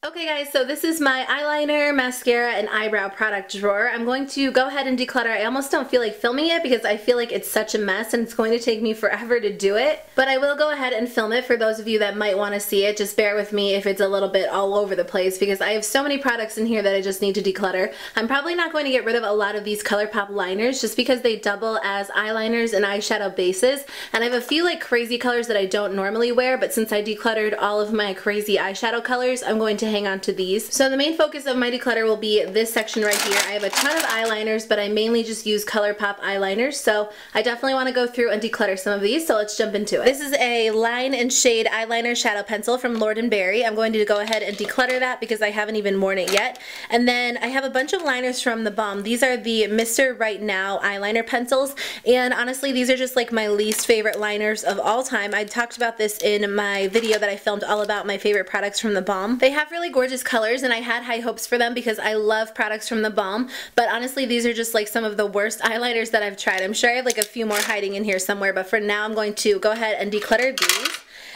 Okay guys, so this is my eyeliner, mascara, and eyebrow product drawer. I'm going to go ahead and declutter. I almost don't feel like filming it because I feel like it's such a mess and it's going to take me forever to do it. But I will go ahead and film it for those of you that might want to see it. Just bear with me if it's a little bit all over the place because I have so many products in here that I just need to declutter. I'm probably not going to get rid of a lot of these ColourPop liners just because they double as eyeliners and eyeshadow bases. And I have a few like crazy colors that I don't normally wear, but since I decluttered all of my crazy eyeshadow colors, I'm going to hang on to these. So the main focus of my declutter will be this section right here. I have a ton of eyeliners, but I mainly just use ColourPop eyeliners, so I definitely want to go through and declutter some of these, so let's jump into it. This is a line and shade eyeliner shadow pencil from Lord & Berry. I'm going to go ahead and declutter that because I haven't even worn it yet. And then I have a bunch of liners from the Balm. These are the Mr. Right Now eyeliner pencils, and honestly these are just like my least favorite liners of all time. I talked about this in my video that I filmed all about my favorite products from the Balm. They have really gorgeous colors and I had high hopes for them because I love products from the Balm, but honestly these are just like some of the worst eyeliners that I've tried. I'm sure I have like a few more hiding in here somewhere, but for now I'm going to go ahead and declutter these.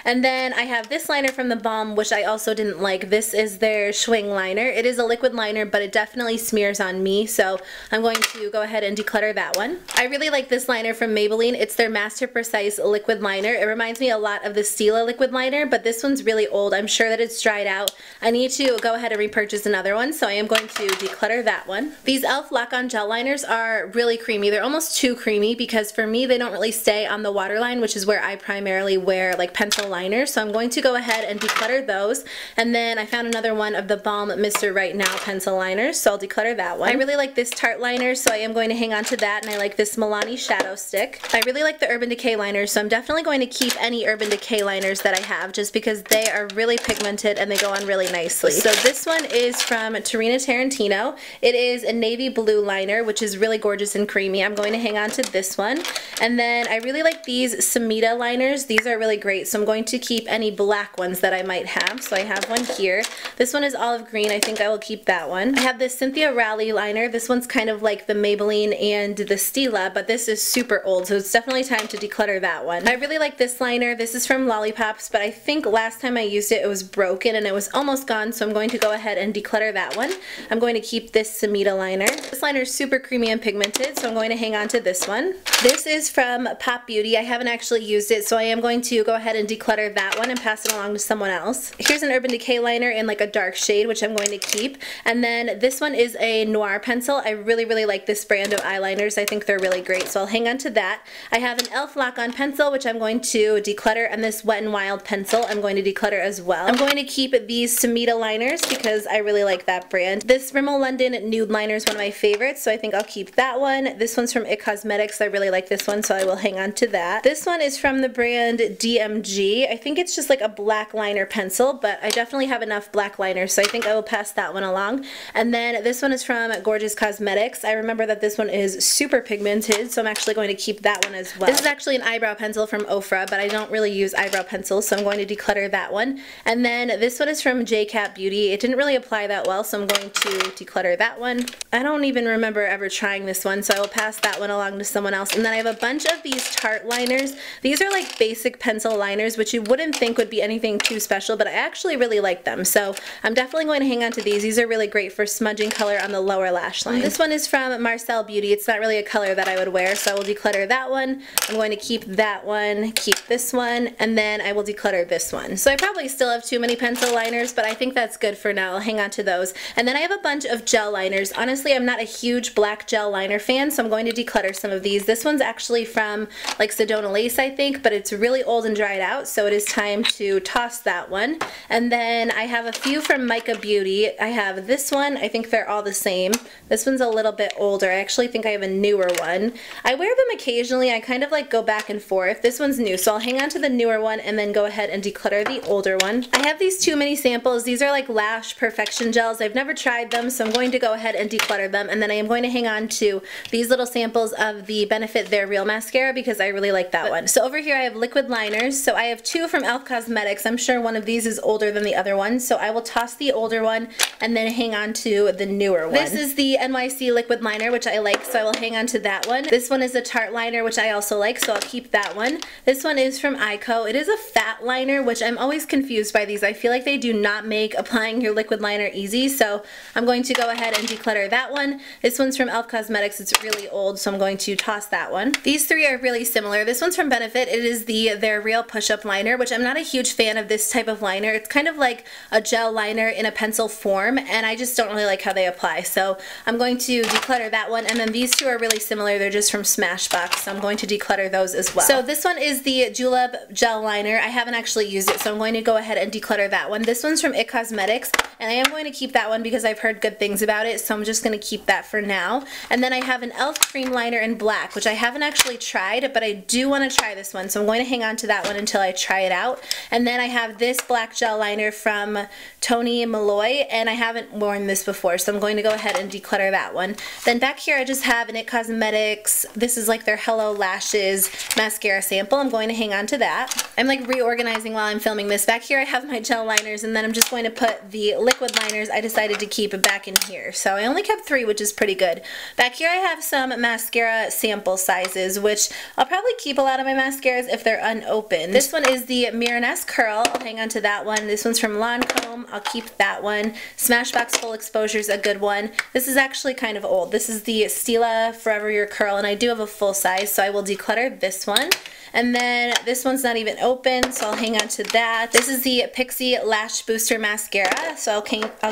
And then I have this liner from the Balm, which I also didn't like. This is their Schwing liner. It is a liquid liner, but it definitely smears on me, so I'm going to go ahead and declutter that one. I really like this liner from Maybelline. It's their Master Precise liquid liner. It reminds me a lot of the Stila liquid liner, but this one's really old. I'm sure that it's dried out. I need to go ahead and repurchase another one, so I am going to declutter that one. These e.l.f. Lock-On Gel liners are really creamy. They're almost too creamy because for me, they don't really stay on the waterline, which is where I primarily wear like pencil liners, so I'm going to go ahead and declutter those. And then I found another one of the Balm Mr. Right Now pencil liners, so I'll declutter that one. I really like this Tarte liner, so I am going to hang on to that, and I like this Milani shadow stick. I really like the Urban Decay liners, so I'm definitely going to keep any Urban Decay liners that I have just because they are really pigmented and they go on really nicely. So this one is from Tarina Tarantino. It is a navy blue liner, which is really gorgeous and creamy. I'm going to hang on to this one. And then I really like these Samita liners. These are really great, so I'm going to keep any black ones that I might have. So I have one here. This one is olive green. I think I will keep that one. I have this Cynthia Rowley liner. This one's kind of like the Maybelline and the Stila, but this is super old, so it's definitely time to declutter that one. I really like this liner. This is from Lollipops, but I think last time I used it, it was broken and it was almost gone, so I'm going to go ahead and declutter that one. I'm going to keep this Samita liner. This liner is super creamy and pigmented, so I'm going to hang on to this one. This is from Pop Beauty. I haven't actually used it, so I am going to go ahead and declutter that one and pass it along to someone else. Here's an Urban Decay liner in like a dark shade, which I'm going to keep. And then this one is a Noir pencil. I really like this brand of eyeliners. I think they're really great, so I'll hang on to that. I have an e.l.f. Lock-On pencil, which I'm going to declutter, and this Wet n Wild pencil I'm going to declutter as well. I'm going to keep these Samita liners because I really like that brand. This Rimmel London nude liner is one of my favorites, so I think I'll keep that one. This one's from IT Cosmetics. I really like this one, so I will hang on to that. This one is from the brand DMG. I think it's just like a black liner pencil, but I definitely have enough black liners, so I think I will pass that one along. And then this one is from Gorgeous Cosmetics. I remember that this one is super pigmented, so I'm actually going to keep that one as well. This is actually an eyebrow pencil from Ofra, but I don't really use eyebrow pencils, so I'm going to declutter that one. And then this one is from JCat Beauty. It didn't really apply that well, so I'm going to declutter that one. I don't even remember ever trying this one, so I will pass that one along to someone else. And then I have a bunch of these Tarte liners. These are like basic pencil liners, which you wouldn't think would be anything too special, but I actually really like them, so I'm definitely going to hang on to these. These are really great for smudging color on the lower lash line. This one is from Marcel Beauty. It's not really a color that I would wear, so I will declutter that one. I'm going to keep that one, keep this one, and then I will declutter this one. So I probably still have too many pencil liners, but I think that's good for now. I'll hang on to those. And then I have a bunch of gel liners. Honestly, I'm not a huge black gel liner fan, so I'm going to declutter some of these. This one's actually from like Sedona Lace, I think, but it's really old and dried out, so it is time to toss that one. And then I have a few from Mica Beauty. I have this one. I think they're all the same. This one's a little bit older. I actually think I have a newer one. I wear them occasionally. I kind of like go back and forth. This one's new, so I'll hang on to the newer one and then go ahead and declutter the older one. I have these Too Many samples. These are like Lash Perfection gels. I've never tried them, so I'm going to go ahead and declutter them, and then I am going to hang on to these little samples of the Benefit They're Real mascara because I really like that one. So over here I have liquid liners. So I have two from e.l.f. Cosmetics. I'm sure one of these is older than the other one, so I will toss the older one and then hang on to the newer one. This is the NYC liquid liner, which I like, so I will hang on to that one. This one is a Tarte liner, which I also like, so I'll keep that one. This one is from Ico. It is a fat liner, which I'm always confused by these. I feel like they do not make applying your liquid liner easy, so I'm going to go ahead and declutter that one. This one's from e.l.f. Cosmetics. It's really old, so I'm going to toss that one. These three are really similar. This one's from Benefit. It is their Real Push-Up Liner, which I'm not a huge fan of this type of liner. It's kind of like a gel liner in a pencil form, and I just don't really like how they apply, so I'm going to declutter that one. And then these two are really similar. They're just from Smashbox, so I'm going to declutter those as well. So this one is the Julep Gel Liner. I haven't actually used it, so I'm going to go ahead and declutter that one. This one's from IT Cosmetics, and I am going to keep that one because I've heard good things about it, so I'm just going to keep that for now. And then I have an e.l.f. Cream Liner in black, which I haven't actually tried, but I do want to try this one, so I'm going to hang on to that one until I try it out. And then I have this black gel liner from Tony Malloy, and I haven't worn this before, so I'm going to go ahead and declutter that one. Then back here I just have an IT Cosmetics, this is like their Hello Lashes mascara sample. I'm going to hang on to that. I'm like reorganizing while I'm filming this. Back here I have my gel liners, and then I'm just going to put the liquid liners I decided to keep back in here. So I only kept 3, which is pretty good. Back here I have some mascara sample sizes, which I'll probably keep a lot of my mascaras if they're unopened. This one is the Miraness Curl. I'll hang on to that one. This one's from Lancome. I'll keep that one. Smashbox Full Exposure is a good one. This is actually kind of old. This is the Stila Forever Your Curl, and I do have a full size, so I will declutter this one. And then this one's not even open, so I'll hang on to that. This is the Pixie Lash Booster Mascara, so I'll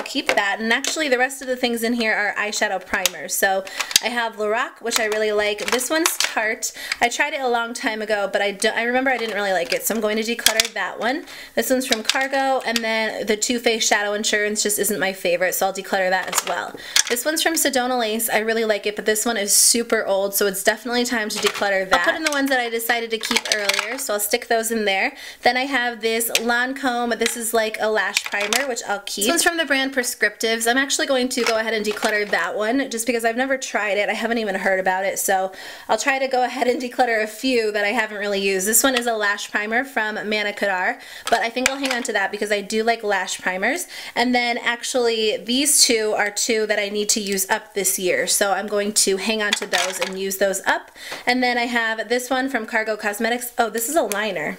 keep that. And actually the rest of the things in here are eyeshadow primers. So I have Lorac, which I really like. This one's Tarte. I tried it a long time ago, but I remember I didn't really like it, so I'm going to declutter that one. This one's from Cargo, and then the Too Faced Shadow Insurance just isn't my favorite, so I'll declutter that as well. This one's from Sedona Lace. I really like it, but this one is super old, so it's definitely time to declutter that. I'll put in the ones that I decided to keep earlier, so I'll stick those in there. Then I have this Lancome. This is like a lash primer, which I'll keep. This one's from the brand Prescriptives. I'm actually going to go ahead and declutter that one just because I've never tried it. I haven't even heard about it, so I'll try to go ahead and declutter a few that I haven't really used. This one is a lash primer from Manicadar, but I think I'll hang on to that because I do like lash primers. And then actually these two are two that I need to use up this year, so I'm going to hang on to those and use those up. And then I have this one from Cargo Cosmetics. Oh, this is a liner.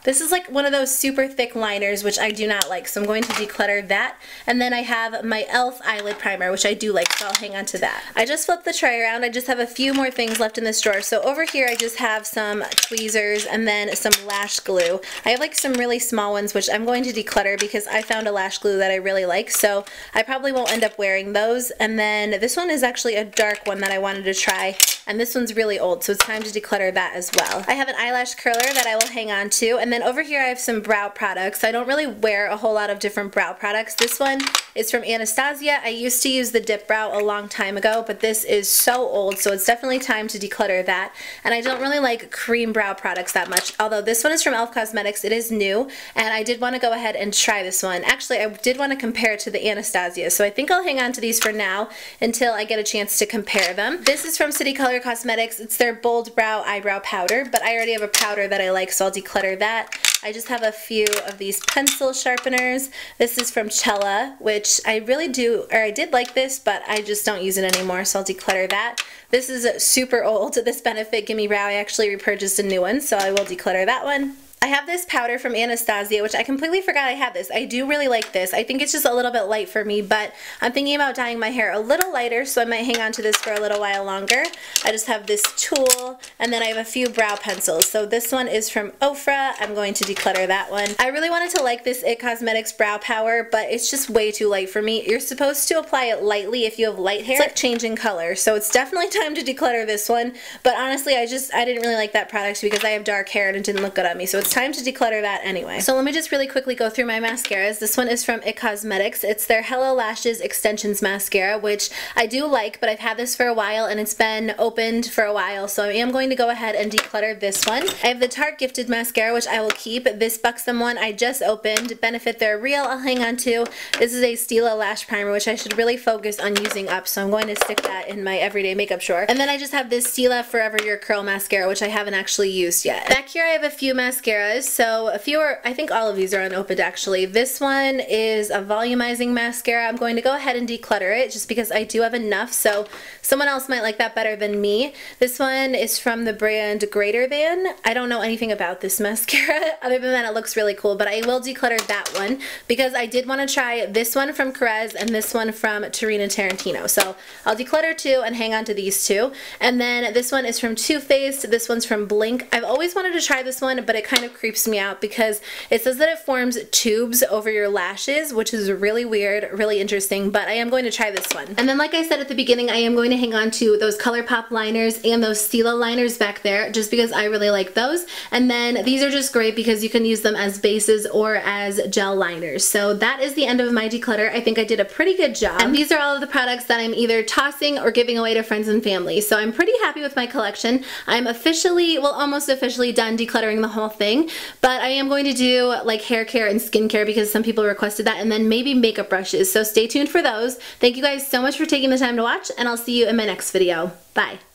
This is like one of those super thick liners, which I do not like, so I'm going to declutter that. And then I have my e.l.f. eyelid primer, which I do like, so I'll hang on to that. I just flipped the tray around. I just have a few more things left in this drawer. So over here I just have some tweezers and then some lash glue. I have like some really small ones, which I'm going to declutter because I found a lash glue that I really like, so I probably won't end up wearing those. And then this one is actually a dark one that I wanted to try, and this one's really old, so it's time to declutter that as well. I have an eyelash curler that I will hang on to, and then over here I have some brow products. I don't really wear a whole lot of different brow products. This one is from Anastasia. I used to use the Dip Brow a long time ago, but this is so old, so it's definitely time to declutter that. And I don't really like cream brow products that much, although this one is from e.l.f. Cosmetics. It is new, and I did want to go ahead and try this one. Actually, I did want to compare it to the Anastasia, so I think I'll hang on to these for now until I get a chance to compare them. This is from City Color Cosmetics. It's their Bold Brow Eyebrow Powder, but I already have a powder that I like, so I'll declutter that. I just have a few of these pencil sharpeners. This is from Cella, which I really do, or I did like this, but I just don't use it anymore, so I'll declutter that. This is super old. This Benefit Gimme Brow, I actually repurchased a new one, so I will declutter that one. I have this powder from Anastasia, which I completely forgot I had this. I do really like this. I think it's just a little bit light for me, but I'm thinking about dyeing my hair a little lighter, so I might hang on to this for a little while longer. I just have this tool, and then I have a few brow pencils. So this one is from Ofra. I'm going to declutter that one. I really wanted to like this IT Cosmetics Brow Power, but it's just way too light for me. You're supposed to apply it lightly if you have light hair. It's like changing color, so it's definitely time to declutter this one. But honestly, I didn't really like that product because I have dark hair and it didn't look good on me, so it's time to declutter that anyway. So let me just really quickly go through my mascaras. This one is from IT Cosmetics. It's their Hello Lashes Extensions Mascara, which I do like, but I've had this for a while and it's been opened for a while, so I am going to go ahead and declutter this one. I have the Tarte Gifted Mascara, which I will keep. This Buxom one I just opened. Benefit They're Real, I'll hang on to. This is a Stila Lash Primer, which I should really focus on using up, so I'm going to stick that in my everyday makeup drawer. And then I just have this Stila Forever Your Curl Mascara, which I haven't actually used yet. Back here I have a few mascaras. mascaras. So a few are, I think all of these are unopened actually. This one is a volumizing mascara. I'm going to go ahead and declutter it just because I do have enough, so someone else might like that better than me. This one is from the brand Greater Than. I don't know anything about this mascara other than that it looks really cool, but I will declutter that one because I did want to try this one from Carez and this one from Tarina Tarantino. So I'll declutter two and hang on to these two. And then this one is from Too Faced. This one's from Blink. I've always wanted to try this one, but it kind of creeps me out because it says that it forms tubes over your lashes, which is really weird, really interesting, but I am going to try this one. And then like I said at the beginning, I am going to hang on to those ColourPop liners and those Stila liners back there just because I really like those. And then these are just great because you can use them as bases or as gel liners. So that is the end of my declutter. I think I did a pretty good job. And these are all of the products that I'm either tossing or giving away to friends and family. So I'm pretty happy with my collection. I'm officially, well, almost officially done decluttering the whole thing, but I am going to do like hair care and skincare because some people requested that, and then maybe makeup brushes. So stay tuned for those. Thank you guys so much for taking the time to watch, and I'll see you in my next video. Bye.